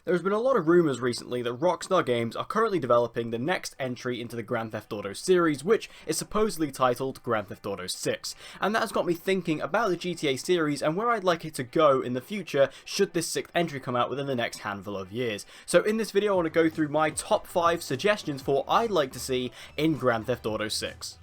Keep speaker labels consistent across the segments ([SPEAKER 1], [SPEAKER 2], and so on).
[SPEAKER 1] There has been a lot of rumours recently that Rockstar Games are currently developing the next entry into the Grand Theft Auto series, which is supposedly titled Grand Theft Auto 6. And that has got me thinking about the GTA series and where I'd like it to go in the future should this 6th entry come out within the next handful of years. So in this video I want to go through my top 5 suggestions for what I'd like to see in Grand Theft Auto 6.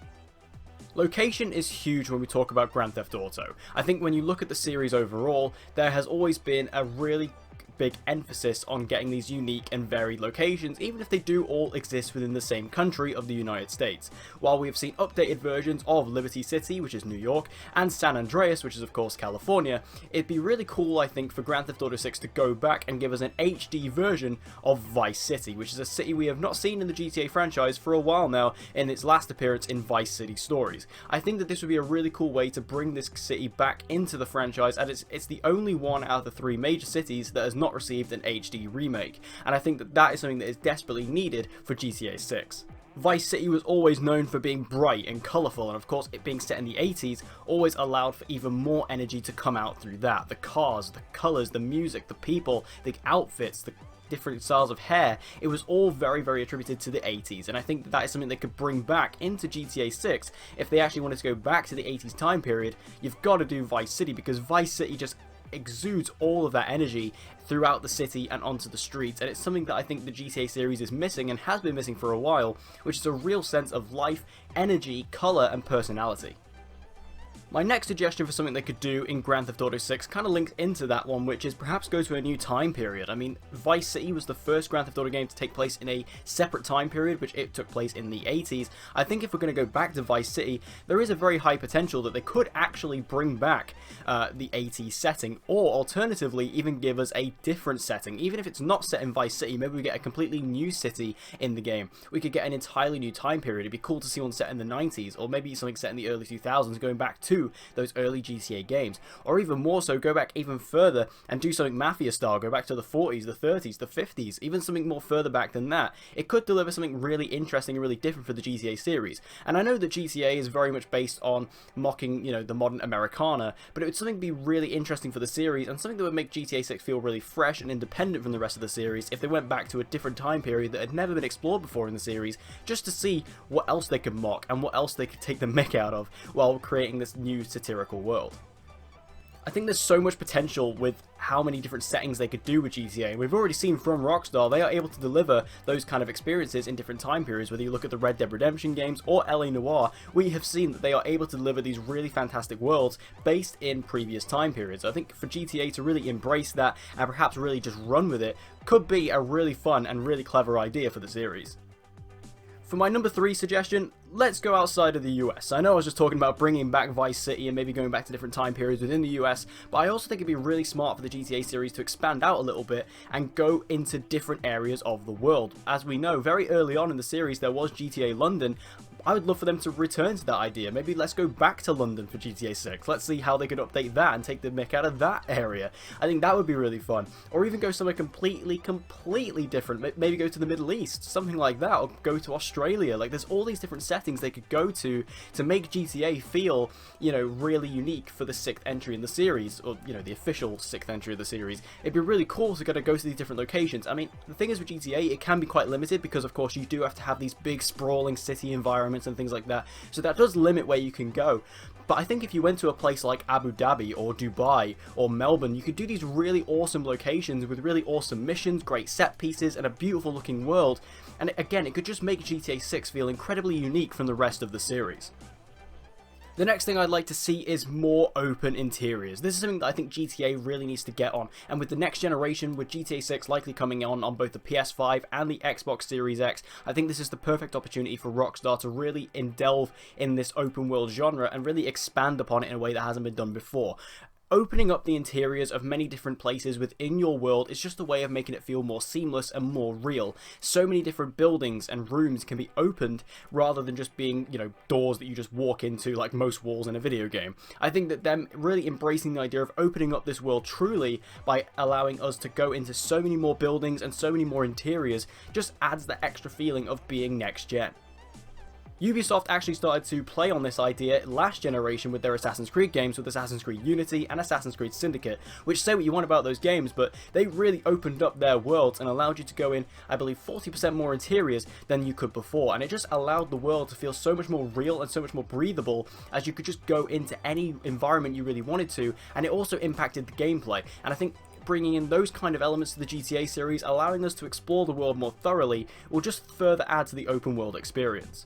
[SPEAKER 1] Location is huge when we talk about Grand Theft Auto. I think when you look at the series overall, there has always been a really big emphasis on getting these unique and varied locations, even if they do all exist within the same country of the United States. While we have seen updated versions of Liberty City, which is New York, and San Andreas, which is of course California, it'd be really cool, I think, for Grand Theft Auto 6 to go back and give us an HD version of Vice City, which is a city we have not seen in the GTA franchise for a while now in its last appearance in Vice City Stories. I think that this would be a really cool way to bring this city back into the franchise, and it's the only one out of the 3 major cities that has not received an HD remake, and I think that that is something that is desperately needed for GTA 6. Vice City was always known for being bright and colourful, and of course it being set in the 80s always allowed for even more energy to come out through that. The cars, the colours, the music, the people, the outfits, the different styles of hair, it was all very attributed to the 80s, and I think that is something they could bring back into GTA 6. If they actually wanted to go back to the 80s time period, you've got to do Vice City, because Vice City just exudes all of that energy throughout the city and onto the streets, and it's something that I think the GTA series is missing and has been missing for a while, which is a real sense of life, energy, colour and personality. My next suggestion for something they could do in Grand Theft Auto 6 kind of links into that one, which is perhaps go to a new time period. I mean, Vice City was the first Grand Theft Auto game to take place in a separate time period, which it took place in the 80s. I think if we're going to go back to Vice City, there is a very high potential that they could actually bring back the 80s setting, or alternatively even give us a different setting. Even if it's not set in Vice City, maybe we get a completely new city in the game. We could get an entirely new time period. It'd be cool to see one set in the 90s, or maybe something set in the early 2000s going back to those early GTA games, or even more so, go back even further and do something Mafia style, go back to the 40s, the 30s, the 50s, even something more further back than that. It could deliver something really interesting and really different for the GTA series. And I know that GTA is very much based on mocking, the modern Americana, but it would something be really interesting for the series, and something that would make GTA 6 feel really fresh and independent from the rest of the series if they went back to a different time period that had never been explored before in the series, just to see what else they could mock and what else they could take the mick out of while creating this new satirical world. I think there's so much potential with how many different settings they could do with GTA, and we've already seen from Rockstar they are able to deliver those kind of experiences in different time periods. Whether you look at the Red Dead Redemption games or LA Noire, we have seen that they are able to deliver these really fantastic worlds based in previous time periods. I think for GTA to really embrace that and perhaps really just run with it could be a really fun and really clever idea for the series. For my number 3 suggestion, let's go outside of the US. I know I was just talking about bringing back Vice City and maybe going back to different time periods within the US, but I also think it'd be really smart for the GTA series to expand out a little bit and go into different areas of the world. As we know, very early on in the series there was GTA London. I would love for them to return to that idea. Maybe let's go back to London for GTA 6. Let's see how they could update that and take the mick out of that area. I think that would be really fun. Or even go somewhere completely different. Maybe go to the Middle East, something like that, or go to Australia. Like, there's all these different settings they could go to make GTA feel, really unique for the 6th entry in the series, or, the official 6th entry of the series. It'd be really cool to go to these different locations. I mean, the thing is with GTA, it can be quite limited because, of course, you do have to have these big sprawling city environments and things like that, so that does limit where you can go. But I think if you went to a place like Abu Dhabi or Dubai or Melbourne, you could do these really awesome locations with really awesome missions, great set pieces and a beautiful looking world, and again, it could just make GTA 6 feel incredibly unique from the rest of the series. The next thing I'd like to see is more open interiors. This is something that I think GTA really needs to get on, and with the next generation, with GTA 6 likely coming on both the PS5 and the Xbox Series X, I think this is the perfect opportunity for Rockstar to really delve in this open world genre and really expand upon it in a way that hasn't been done before. Opening up the interiors of many different places within your world is just a way of making it feel more seamless and more real. So many different buildings and rooms can be opened rather than just being, doors that you just walk into like most walls in a video game. I think that them really embracing the idea of opening up this world truly by allowing us to go into so many more buildings and so many more interiors just adds the extra feeling of being next gen. Ubisoft actually started to play on this idea last generation with their Assassin's Creed games, with Assassin's Creed Unity and Assassin's Creed Syndicate, which say what you want about those games, but they really opened up their worlds and allowed you to go in, I believe, 40% more interiors than you could before, and it just allowed the world to feel so much more real and so much more breathable, as you could just go into any environment you really wanted to, and it also impacted the gameplay. And I think bringing in those kind of elements to the GTA series, allowing us to explore the world more thoroughly, will just further add to the open world experience.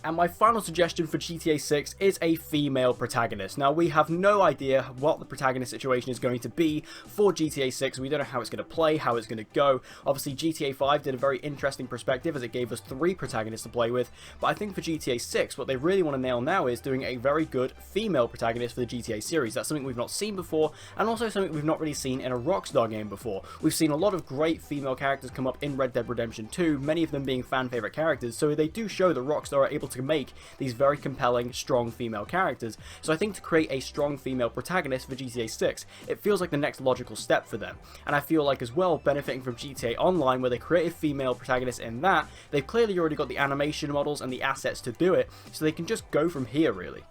[SPEAKER 1] And my final suggestion for GTA 6 is a female protagonist. Now, we have no idea what the protagonist situation is going to be for GTA 6. We don't know how it's going to play, how it's going to go. Obviously, GTA 5 did a very interesting perspective as it gave us 3 protagonists to play with. But I think for GTA 6, what they really want to nail now is doing a very good female protagonist for the GTA series. That's something we've not seen before, and also something we've not really seen in a Rockstar game before. We've seen a lot of great female characters come up in Red Dead Redemption 2, many of them being fan-favorite characters, so they do show that Rockstar are able to make these very compelling, strong female characters. So I think to create a strong female protagonist for GTA 6, it feels like the next logical step for them. And I feel like as well, benefiting from GTA Online, where they created female protagonists in that, they've clearly already got the animation models and the assets to do it, so they can just go from here, really.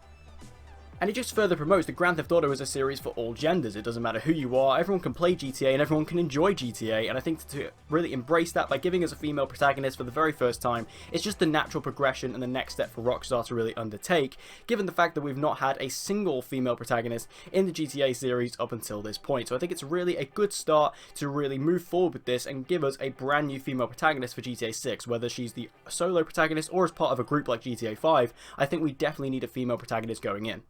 [SPEAKER 1] And it just further promotes that Grand Theft Auto is a series for all genders. It doesn't matter who you are, everyone can play GTA and everyone can enjoy GTA, and I think to really embrace that by giving us a female protagonist for the very first time, it's just the natural progression and the next step for Rockstar to really undertake, given the fact that we've not had a single female protagonist in the GTA series up until this point. So I think it's really a good start to really move forward with this and give us a brand new female protagonist for GTA 6, whether she's the solo protagonist or as part of a group like GTA 5, I think we definitely need a female protagonist going in.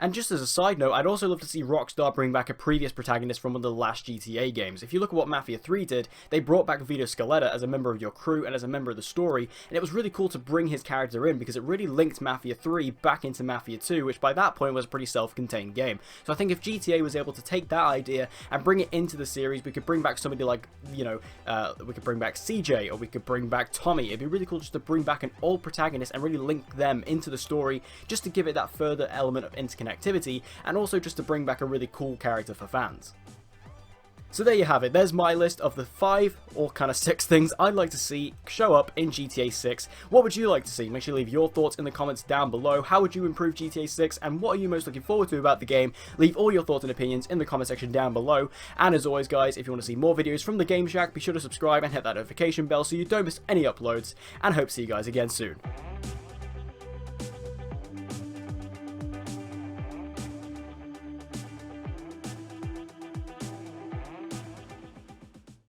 [SPEAKER 1] And just as a side note, I'd also love to see Rockstar bring back a previous protagonist from one of the last GTA games. If you look at what Mafia 3 did, they brought back Vito Scaletta as a member of your crew and as a member of the story, and it was really cool to bring his character in because it really linked Mafia 3 back into Mafia 2, which by that point was a pretty self-contained game. So I think if GTA was able to take that idea and bring it into the series, we could bring back somebody like, you know, we could bring back CJ, or we could bring back Tommy. It'd be really cool just to bring back an old protagonist and really link them into the story, just to give it that further element of interconnectivity, and also just to bring back a really cool character for fans. So there you have it. There's my list of the 5 or kind of 6 things I'd like to see show up in GTA 6. What would you like to see? Make sure you leave your thoughts in the comments down below. How would you improve GTA 6 and what are you most looking forward to about the game? Leave all your thoughts and opinions in the comment section down below. And as always guys, if you want to see more videos from the Game Shack, be sure to subscribe and hit that notification bell so you don't miss any uploads, and hope to see you guys again soon.